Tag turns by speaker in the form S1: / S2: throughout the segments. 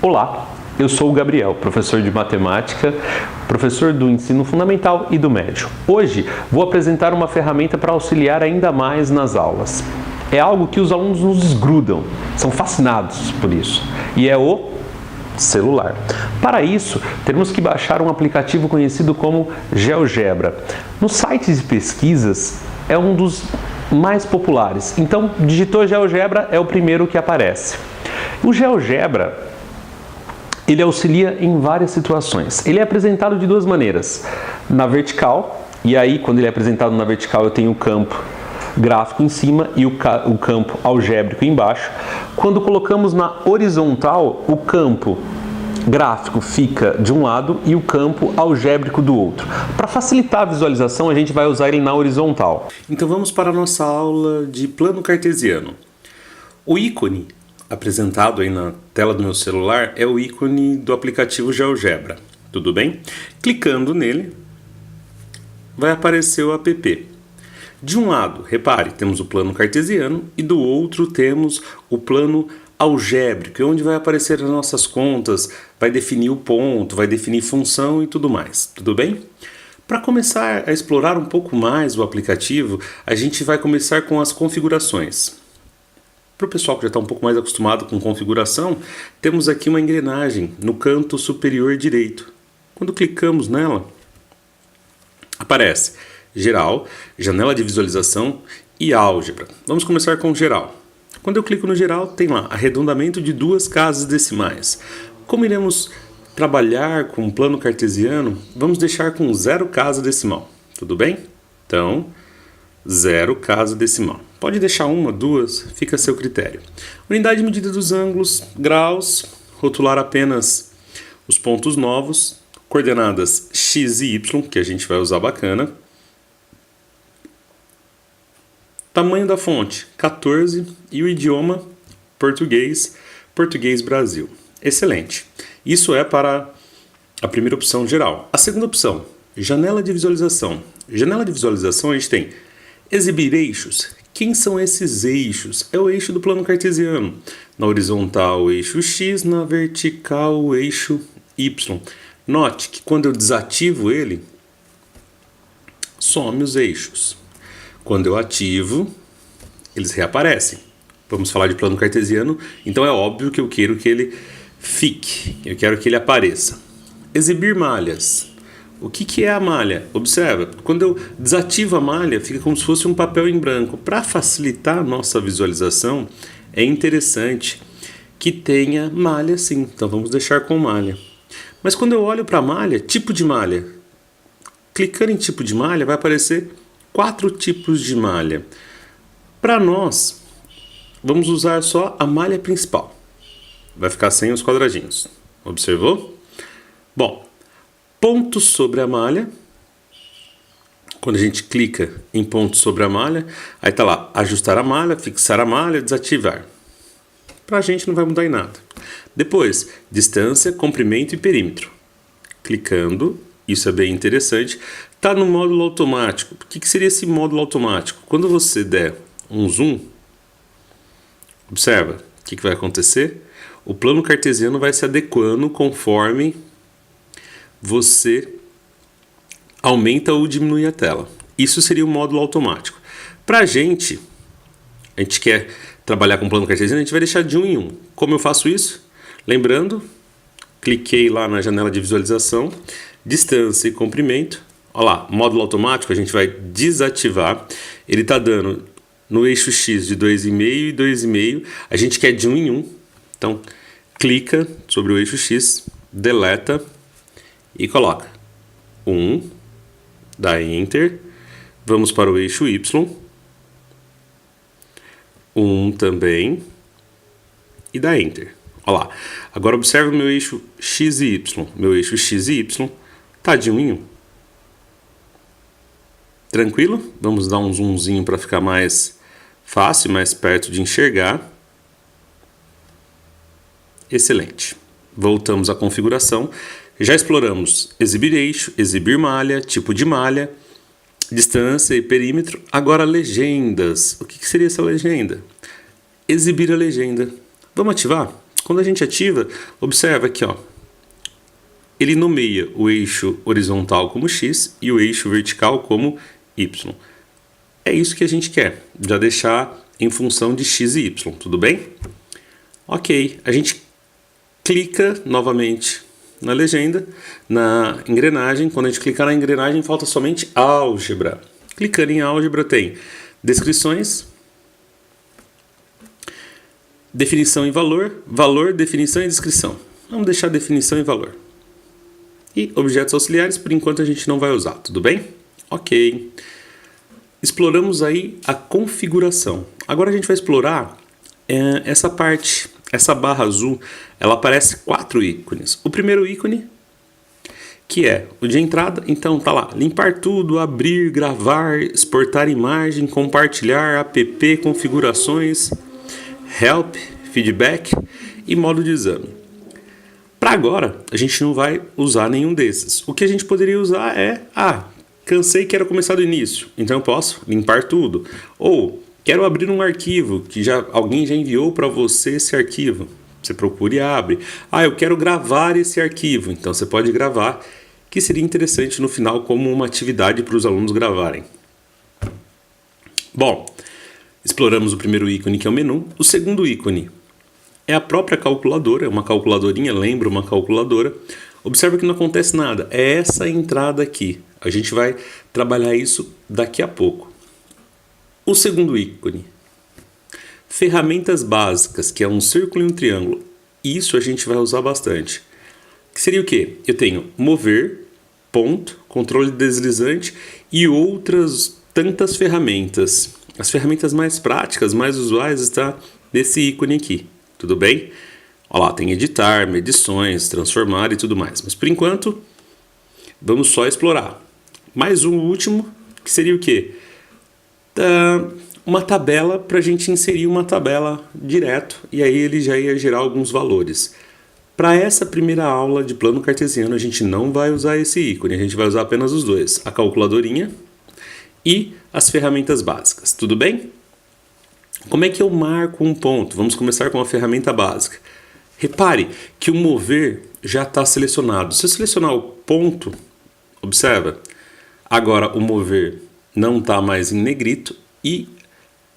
S1: Olá, eu sou o Gabriel, professor de matemática, professor do ensino fundamental e do médio. Hoje vou apresentar uma ferramenta para auxiliar ainda mais nas aulas. É algo que os alunos nos desgrudam, são fascinados por isso, e é o celular. Para isso, teremos que baixar um aplicativo conhecido como GeoGebra. Nos sites de pesquisas é um dos mais populares, então digitou GeoGebra é o primeiro que aparece. O GeoGebra ele auxilia em várias situações. Ele é apresentado de duas maneiras. Na vertical, e aí quando ele é apresentado na vertical eu tenho o campo gráfico em cima e o campo algébrico embaixo. Quando colocamos na horizontal, o campo gráfico fica de um lado e o campo algébrico do outro. Para facilitar a visualização, a gente vai usar ele na horizontal.
S2: Então vamos para a nossa aula de plano cartesiano. O ícone apresentado aí na tela do meu celular é o ícone do aplicativo GeoGebra, tudo bem? Clicando nele, vai aparecer o app. De um lado, repare, temos o plano cartesiano e do outro temos o plano algébrico, onde vai aparecer as nossas contas, vai definir o ponto, vai definir função e tudo mais, tudo bem? Para começar a explorar um pouco mais o aplicativo, a gente vai começar com as configurações. Para o pessoal que já está um pouco mais acostumado com configuração, temos aqui uma engrenagem no canto superior direito. Quando clicamos nela, aparece geral, janela de visualização e álgebra. Vamos começar com geral. Quando eu clico no geral, tem lá arredondamento de 2 casas decimais. Como iremos trabalhar com o plano cartesiano, vamos deixar com 0 casa decimal. Tudo bem? Então, 0 casa decimal. Pode deixar 1, 2, fica a seu critério. Unidade de medida dos ângulos, graus, rotular apenas os pontos novos, coordenadas x e y, que a gente vai usar bacana. Tamanho da fonte, 14, e o idioma, português, português Brasil. Excelente. Isso é para a primeira opção geral. A segunda opção, janela de visualização. Janela de visualização a gente tem exibir eixos. Quem são esses eixos? É o eixo do plano cartesiano. Na horizontal, o eixo x, na vertical, o eixo y. Note que quando eu desativo ele, some os eixos. Quando eu ativo, eles reaparecem. Vamos falar de plano cartesiano, então é óbvio que eu quero que ele fique, eu quero que ele apareça. Exibir malhas. O que é a malha? Observa, quando eu desativo a malha, fica como se fosse um papel em branco. Para facilitar a nossa visualização, é interessante que tenha malha sim, então vamos deixar com malha. Mas quando eu olho para a malha, tipo de malha, clicando em tipo de malha, vai aparecer 4 tipos de malha. Para nós, vamos usar só a malha principal. Vai ficar sem os quadradinhos. Observou? Bom, pontos sobre a malha. Quando a gente clica em pontos sobre a malha, aí está lá, ajustar a malha, fixar a malha, desativar. Para a gente não vai mudar em nada. Depois, distância, comprimento e perímetro. Clicando, isso é bem interessante. Está no módulo automático. O que seria esse módulo automático? Quando você der um zoom, observa o que vai acontecer. O plano cartesiano vai se adequando conforme você aumenta ou diminui a tela. Isso seria o módulo automático. Para a gente quer trabalhar com plano cartesiano, a gente vai deixar de 1 em 1. Como eu faço isso? Lembrando, cliquei lá na janela de visualização, distância e comprimento. Olha lá, módulo automático a gente vai desativar. Ele está dando no eixo X de 2,5 e 2,5. A gente quer de 1 em 1. Então, clica sobre o eixo X, deleta e coloca 1, dá Enter. Vamos para o eixo Y. 1 também. E dá Enter. Olha lá. Agora observe o meu eixo X e Y. Meu eixo X e Y está de 1 em 1. Tranquilo? Vamos dar um zoomzinho para ficar mais fácil, mais perto de enxergar. Excelente. Voltamos à configuração. Já exploramos exibir eixo, exibir malha, tipo de malha, distância e perímetro. Agora legendas. O que seria essa legenda? Exibir a legenda. Vamos ativar? Quando a gente ativa, observa aqui, ó, ele nomeia o eixo horizontal como X e o eixo vertical como Y. É isso que a gente quer, já deixar em função de X e Y, tudo bem? Ok, a gente clica novamente na legenda, na engrenagem. Quando a gente clicar na engrenagem, falta somente álgebra. Clicando em álgebra tem descrições, definição e valor, valor, definição e descrição. Vamos deixar definição e valor. E objetos auxiliares, por enquanto a gente não vai usar, tudo bem? Ok. Exploramos aí a configuração. Agora a gente vai explorar essa parte, essa barra azul, ela aparece 4 ícones. O primeiro ícone, que é o de entrada, então tá lá, limpar tudo, abrir, gravar, exportar imagem, compartilhar, app, configurações, help, feedback e modo de exame. Para agora, a gente não vai usar nenhum desses. O que a gente poderia usar é, cansei e quero começar do início, então eu posso limpar tudo. Ou quero abrir um arquivo que alguém já enviou para você esse arquivo. Você procura e abre. Eu quero gravar esse arquivo, então você pode gravar, que seria interessante no final como uma atividade para os alunos gravarem. Bom, exploramos o primeiro ícone, que é o menu. O segundo ícone é a própria calculadora, é uma calculadorinha, lembra uma calculadora. Observa que não acontece nada, é essa entrada aqui. A gente vai trabalhar isso daqui a pouco. O segundo ícone, ferramentas básicas, que é um círculo e um triângulo. Isso a gente vai usar bastante. Que seria o quê? Eu tenho mover, ponto, controle deslizante e outras tantas ferramentas. As ferramentas mais práticas, mais usuais, está nesse ícone aqui. Tudo bem? Olha lá, tem editar, medições, transformar e tudo mais. Mas por enquanto, vamos só explorar. Mais um último, que seria o quê? Uma tabela para a gente inserir uma tabela direto e aí ele já ia gerar alguns valores. Para essa primeira aula de plano cartesiano, a gente não vai usar esse ícone, a gente vai usar apenas os dois, a calculadorinha e as ferramentas básicas, tudo bem? Como é que eu marco um ponto? Vamos começar com a ferramenta básica. Repare que o mover já está selecionado. Se eu selecionar o ponto, observa, agora o mover não está mais em negrito e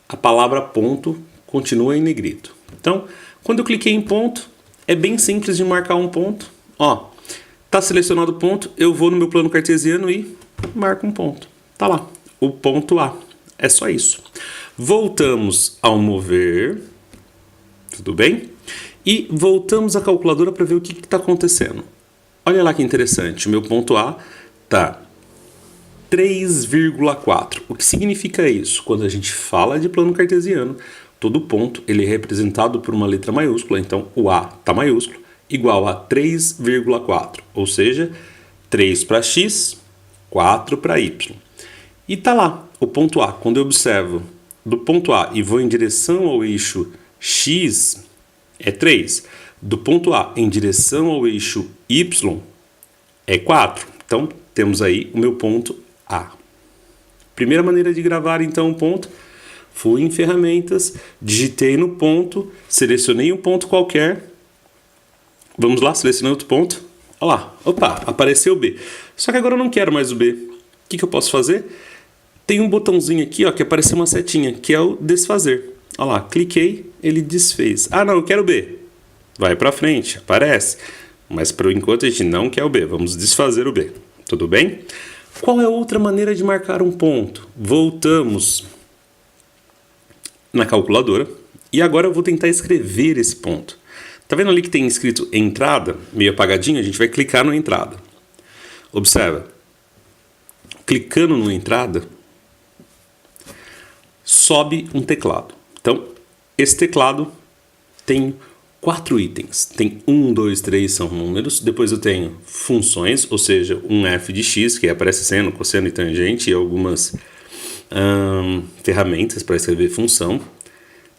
S2: a palavra ponto continua em negrito. Então, quando eu cliquei em ponto, é bem simples de marcar um ponto. Está selecionado o ponto, eu vou no meu plano cartesiano e marco um ponto. Tá lá, o ponto A. É só isso. Voltamos ao mover, tudo bem? E voltamos à calculadora para ver o que está acontecendo. Olha lá que interessante, o meu ponto A está 3,4. O que significa isso? Quando a gente fala de plano cartesiano, todo ponto ele é representado por uma letra maiúscula, então o A está maiúsculo, igual a 3,4, ou seja, 3 para x, 4 para y. E está lá o ponto A. Quando eu observo do ponto A e vou em direção ao eixo x, é 3. Do ponto A em direção ao eixo y, é 4. Então, temos aí o meu ponto A. Primeira maneira de gravar, então, um ponto. Fui em ferramentas, digitei no ponto, selecionei um ponto qualquer. Vamos lá, selecionei outro ponto. Olha lá, opa, apareceu o B. Só que agora eu não quero mais o B. O que eu posso fazer? Tem um botãozinho aqui, ó, que apareceu uma setinha, que é o desfazer. Olha lá, cliquei, ele desfez. Não, eu quero o B. Vai para frente, aparece. Mas por enquanto a gente não quer o B. Vamos desfazer o B. Tudo bem? Qual é outra maneira de marcar um ponto? Voltamos na calculadora e agora eu vou tentar escrever esse ponto. Tá vendo ali que tem escrito entrada, meio apagadinho? A gente vai clicar no entrada. Observa. Clicando no entrada, sobe um teclado. Então, esse teclado tem 4 itens. Tem 1, 2, 3 são números. Depois eu tenho funções, ou seja, um f de x, que aparece seno, cosseno e tangente, e algumas ferramentas para escrever função.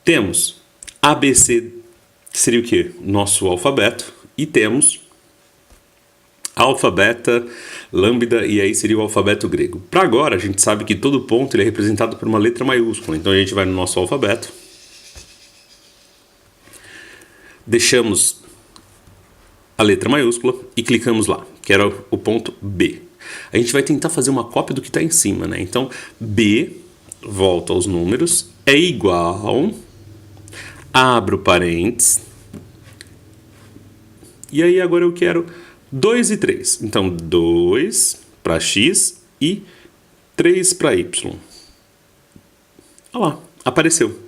S2: Temos ABC, que seria o quê? Nosso alfabeto. E temos alfa, beta, lambda, e aí seria o alfabeto grego. Para agora, a gente sabe que todo ponto ele é representado por uma letra maiúscula. Então a gente vai no nosso alfabeto. deixamos a letra maiúscula e clicamos lá, que era o ponto B. A gente vai tentar fazer uma cópia do que está em cima, né? Então, B, volta aos números, é igual, abro parênteses, e aí agora eu quero 2 e 3. Então, 2 para X e 3 para Y. Olha lá, apareceu.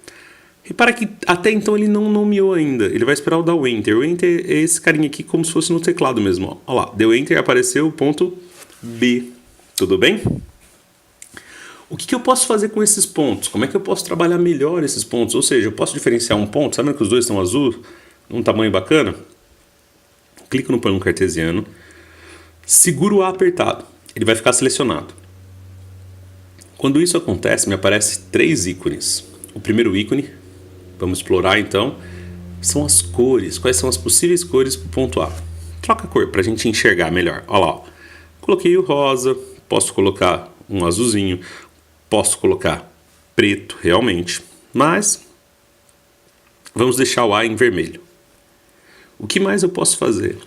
S2: Repara que até então ele não nomeou ainda. Ele vai esperar o dar o Enter. O Enter é esse carinha aqui como se fosse no teclado mesmo. Olha lá, deu Enter e apareceu o ponto B. Tudo bem? O que eu posso fazer com esses pontos? Como é que eu posso trabalhar melhor esses pontos? Ou seja, eu posso diferenciar um ponto, sabendo que os dois estão azul, num tamanho bacana? Clico no plano cartesiano, seguro o A apertado. Ele vai ficar selecionado. Quando isso acontece, me aparecem 3 ícones. O primeiro ícone, vamos explorar então, são as cores. Quais são as possíveis cores para o ponto A? Troca a cor para a gente enxergar melhor. Olha lá, ó. Coloquei o rosa, posso colocar um azulzinho, posso colocar preto realmente, mas vamos deixar o A em vermelho. O que mais eu posso fazer?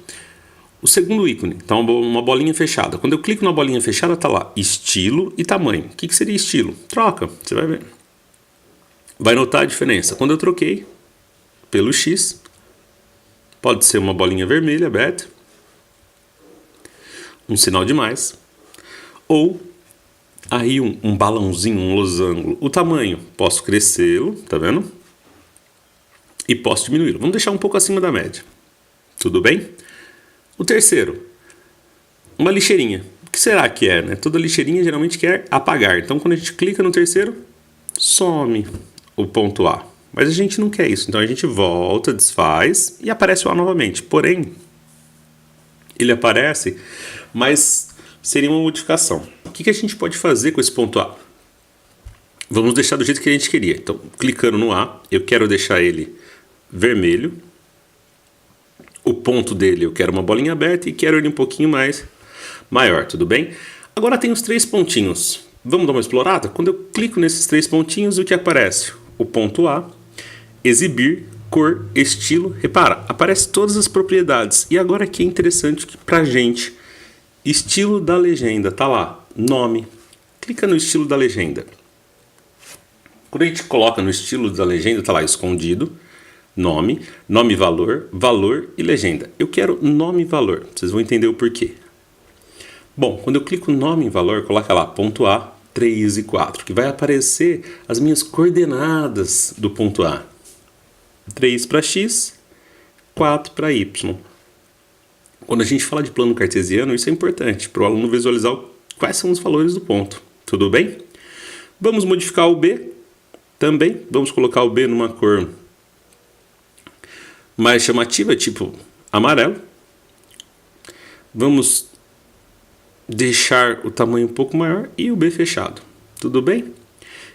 S2: O segundo ícone, tá uma bolinha fechada. Quando eu clico na bolinha fechada, tá lá estilo e tamanho. O que seria estilo? Troca, você vai ver. Vai notar a diferença. Quando eu troquei pelo X, pode ser uma bolinha vermelha, aberta, um sinal de mais, ou aí um balãozinho, um losango. O tamanho, posso crescê-lo, tá vendo? E posso diminuí-lo. Vamos deixar um pouco acima da média. Tudo bem? O terceiro, uma lixeirinha. O que será que é, né? Toda lixeirinha geralmente quer apagar. Então, quando a gente clica no terceiro, some o ponto A. Mas a gente não quer isso. Então, a gente volta, desfaz e aparece o A novamente. Porém, ele aparece, mas seria uma modificação. O que a gente pode fazer com esse ponto A? Vamos deixar do jeito que a gente queria. Então, clicando no A, eu quero deixar ele vermelho. O ponto dele eu quero uma bolinha aberta e quero ele um pouquinho mais maior, tudo bem? Agora tem os 3 pontinhos. Vamos dar uma explorada? Quando eu clico nesses 3 pontinhos, o que aparece? O ponto A, exibir, cor, estilo. Repara, aparece todas as propriedades. E agora aqui é interessante pra gente. Estilo da legenda, tá lá, nome. Clica no estilo da legenda. Quando a gente coloca no estilo da legenda, tá lá escondido. Nome, nome, valor, valor e legenda. Eu quero nome e valor. Vocês vão entender o porquê. Bom, quando eu clico nome e valor, coloca lá ponto A, 3 e 4, que vai aparecer as minhas coordenadas do ponto A. 3 para X, 4 para Y. Quando a gente fala de plano cartesiano, isso é importante para o aluno visualizar quais são os valores do ponto. Tudo bem? Vamos modificar o B também. Vamos colocar o B numa cor mais chamativa, tipo amarelo. Vamos deixar o tamanho um pouco maior e o B fechado. Tudo bem?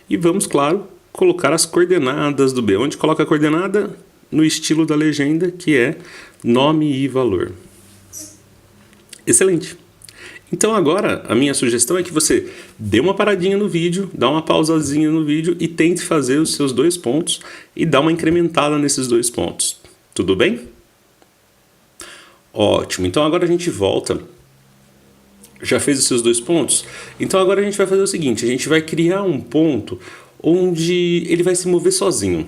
S2: E vamos, claro, colocar as coordenadas do B. Onde coloca a coordenada? No estilo da legenda, que é nome e valor. Excelente! Então agora a minha sugestão é que você dê uma paradinha no vídeo, dá uma pausazinha no vídeo e tente fazer os seus 2 pontos e dá uma incrementada nesses 2 pontos. Tudo bem? Ótimo. Então agora a gente volta. Já fez os seus 2 pontos? Então agora a gente vai fazer o seguinte. A gente vai criar um ponto onde ele vai se mover sozinho.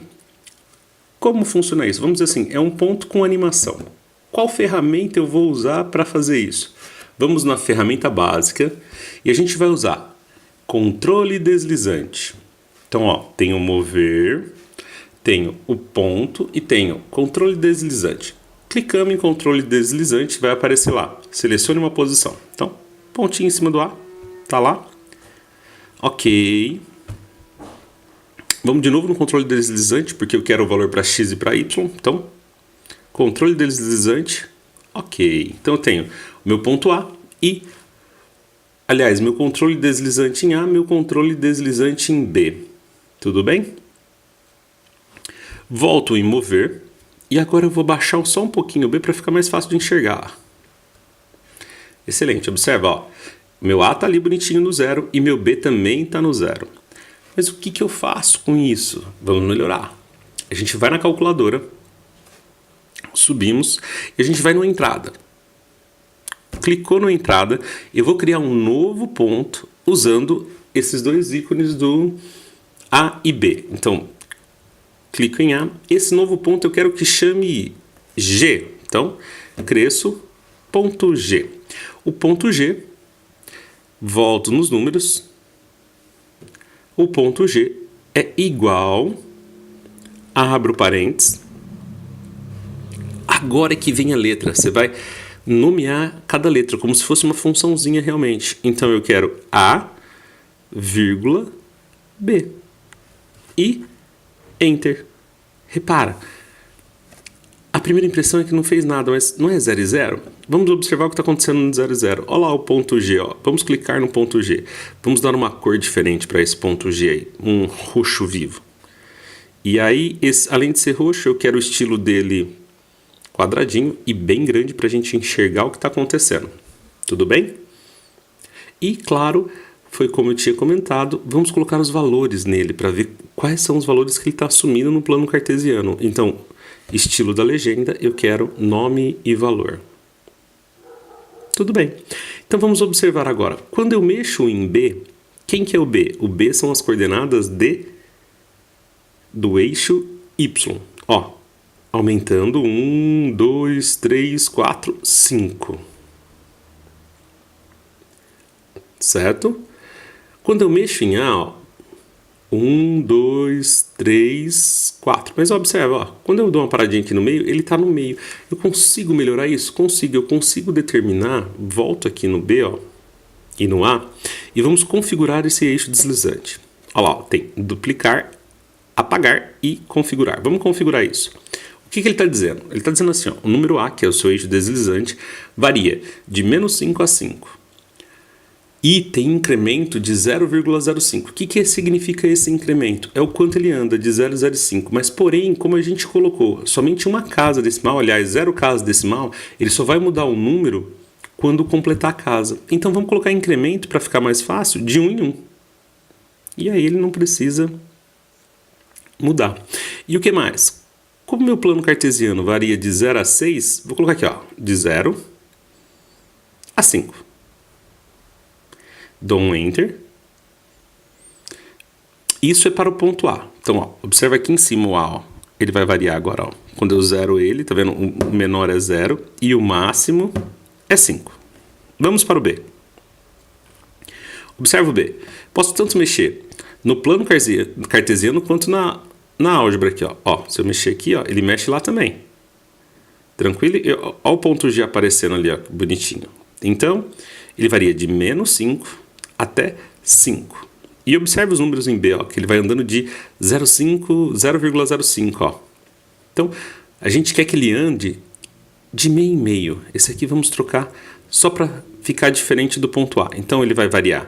S2: Como funciona isso? Vamos dizer assim, é um ponto com animação. Qual ferramenta eu vou usar para fazer isso? Vamos na ferramenta básica e a gente vai usar controle deslizante. Então, ó, tenho mover, tenho o ponto e tenho controle deslizante. Clicamos em controle deslizante, vai aparecer lá. Selecione uma posição. Então, pontinho em cima do A, tá lá. Ok. Vamos de novo no controle deslizante, porque eu quero o valor para X e para Y. Então, controle deslizante, ok. Então eu tenho o meu ponto A e, aliás, meu controle deslizante em A, meu controle deslizante em B. Tudo bem? Volto em mover e agora eu vou baixar só um pouquinho o B para ficar mais fácil de enxergar. Excelente, observa, ó. Meu A está ali bonitinho no 0 e meu B também está no 0. Mas o que eu faço com isso? Vamos melhorar. A gente vai na calculadora, Subimos e a gente vai numa entrada. Clicou na entrada, eu vou criar um novo ponto usando esses dois ícones do A e B. Então, clico em A. Esse novo ponto eu quero que chame G. Então, cresço, ponto G. O ponto G, volto nos números. O ponto G é igual, abro parênteses. Agora é que vem a letra. Você vai nomear cada letra como se fosse uma funçãozinha realmente. Então, eu quero A, vírgula, B. E Enter. Repara, a primeira impressão é que não fez nada, mas não é 0 e 0? Vamos observar o que está acontecendo no 0 e 0. Olha lá o ponto G. Ó. Vamos clicar no ponto G. Vamos dar uma cor diferente para esse ponto G aí. Um roxo vivo. E aí, além de ser roxo, eu quero o estilo dele quadradinho e bem grande para a gente enxergar o que está acontecendo. Tudo bem? E, claro, foi como eu tinha comentado, vamos colocar os valores nele para ver quais são os valores que ele está assumindo no plano cartesiano. Então, estilo da legenda, eu quero nome e valor. Tudo bem. Então, vamos observar agora. Quando eu mexo em B, quem que é o B? O B são as coordenadas do eixo Y. Ó, aumentando 1, 2, 3, 4, 5. Certo? Quando eu mexo em A, ó, 1, 2, 3, 4. Mas observa, ó, quando eu dou uma paradinha aqui no meio, ele está no meio. Eu consigo melhorar isso? Consigo. Eu consigo determinar, volto aqui no B, ó, e no A, e vamos configurar esse eixo deslizante. Olha lá, ó, tem duplicar, apagar e configurar. Vamos configurar isso. O que ele está dizendo? Ele está dizendo assim, ó, o número A, que é o seu eixo deslizante, varia de menos 5 a 5. E tem incremento de 0,05. O que significa esse incremento? É o quanto ele anda de 0,05. Mas, porém, como a gente colocou somente uma casa decimal, aliás, 0 casa decimal, ele só vai mudar o número quando completar a casa. Então, vamos colocar incremento, para ficar mais fácil, de 1 em 1. E aí ele não precisa mudar. E o que mais? Como meu plano cartesiano varia de 0 a 6, vou colocar aqui, ó, de 0 a 5. Dou um Enter. Isso é para o ponto A. Então, ó, observa aqui em cima o A. Ó. Ele vai variar agora. Ó. Quando eu zero ele, tá vendo? O menor é 0 e o máximo é 5. Vamos para o B. Observa o B. Posso tanto mexer no plano cartesiano quanto na álgebra aqui. Ó. Se eu mexer aqui, ó, ele mexe lá também. Tranquilo? Olha o ponto G aparecendo ali, ó, bonitinho. Então, ele varia de menos 5 até 5. E observe os números em B, ó, que ele vai andando de 0,05, ó. Então, a gente quer que ele ande de meio em meio. Esse aqui vamos trocar só para ficar diferente do ponto A. Então, ele vai variar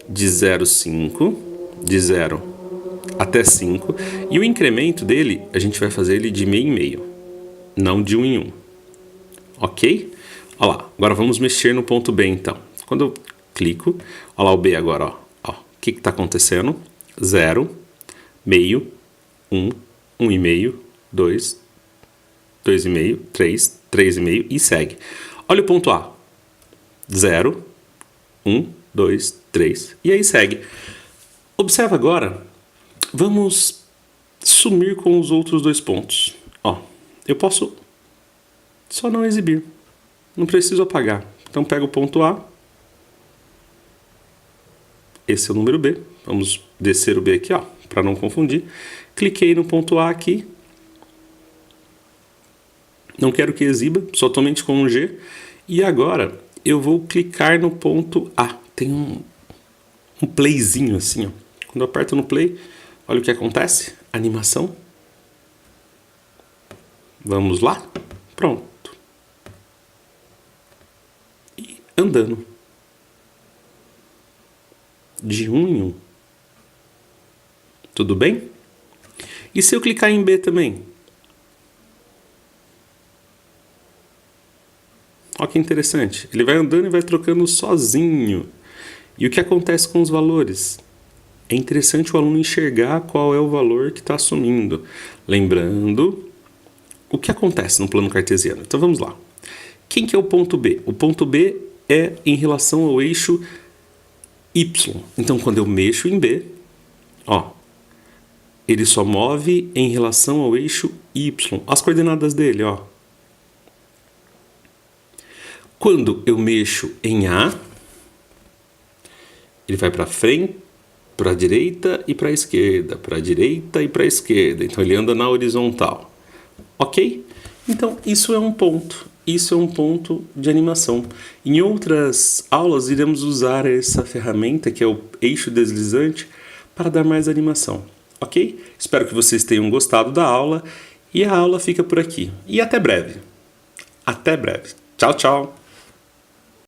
S2: de 0,5, de 0 até 5. E o incremento dele, a gente vai fazer ele de meio em meio, não de 1 em 1. Ok? Olha lá, agora vamos mexer no ponto B, então. Quando eu clico, olha lá o B agora, ó. O que está acontecendo? 0, meio, 1, 1,5, 2, 2,5, 3, 3,5 e segue. Olha o ponto A. 0, 1, 2, 3 e aí segue. Observa agora, vamos sumir com os outros dois pontos. Ó, eu posso só não exibir. Não preciso apagar. Então, pego o ponto A. Esse é o número B. Vamos descer o B aqui, ó, para não confundir. Cliquei no ponto A aqui. Não quero que exiba, somente com um G. E agora, eu vou clicar no ponto A. Tem um playzinho assim, ó. Quando eu aperto no play, olha o que acontece. Animação. Vamos lá? Pronto. Andando de 1 em 1. Tudo bem? E se eu clicar em B também? Olha que interessante. Ele vai andando e vai trocando sozinho. E o que acontece com os valores? É interessante o aluno enxergar qual é o valor que está assumindo. Lembrando, o que acontece no plano cartesiano? Então vamos lá. Quem que é o ponto B? O ponto B é em relação ao eixo Y. Então quando eu mexo em B, ó, ele só move em relação ao eixo Y. As coordenadas dele, ó. Quando eu mexo em A, ele vai para frente, para a direita e para a esquerda, para a direita e para a esquerda. Então ele anda na horizontal. Ok? Então isso é um ponto. Isso é um ponto de animação. Em outras aulas iremos usar essa ferramenta, que é o eixo deslizante, para dar mais animação. Ok? Espero que vocês tenham gostado da aula e a aula fica por aqui. E até breve. Até breve. Tchau, tchau.